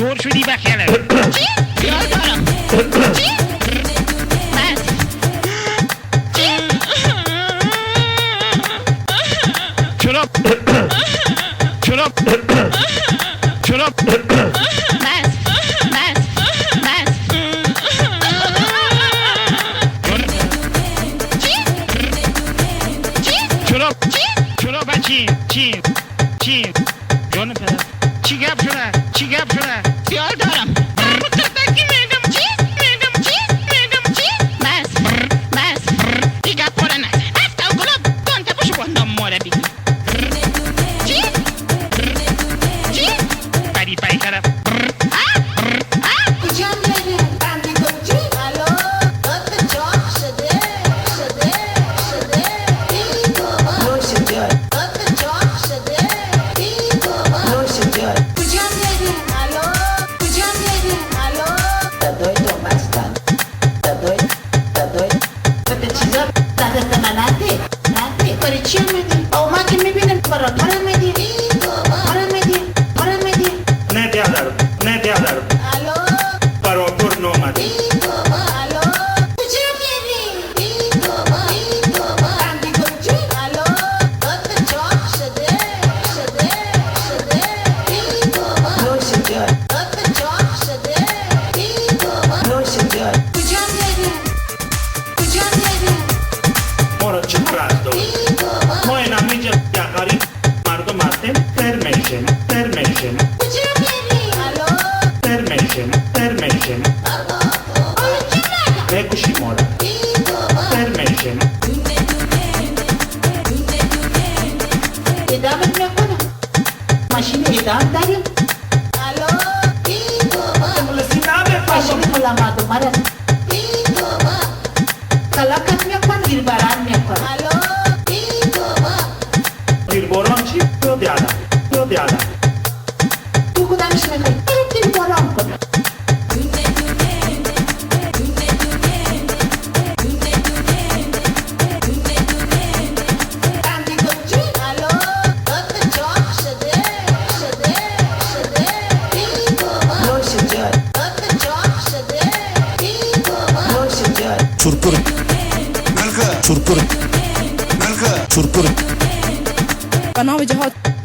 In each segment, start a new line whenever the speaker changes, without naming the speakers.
دور شدی بخیره چی؟ خیال دارم چی؟ بس چرا بس چرا بچی چی جانم پدر چی گپ شده خیال دارم متفکی میدم چی بس این گپ پاره نه افتا و گلاب دانته پشو باندم ماره بگی چی بری طرف بکشی مادر فرمیشن ادامت نکنم ماشین ادامت داریم ماشین ملامت مرد کلاکت میکن گیرباران میکن گیرباران چی؟ پیاده تو کدامش میخوای؟ گیرباران کن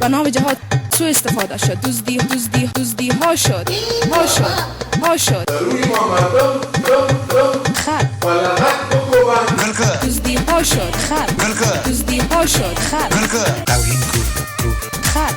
بنام جهاد سوء استفاده شد دزدی ها شد
روی ما مردم
خر دزدی ها شد خر
توهین کو
خر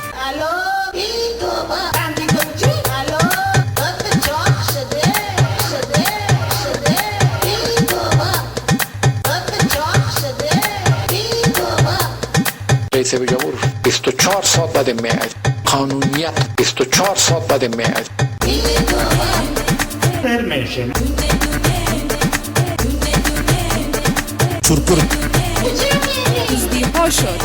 رئیس جمهور 24 ساعت بعد میاد قانونیت 24 ساعت بعد میاد
فرمیشن
دزدی ها شد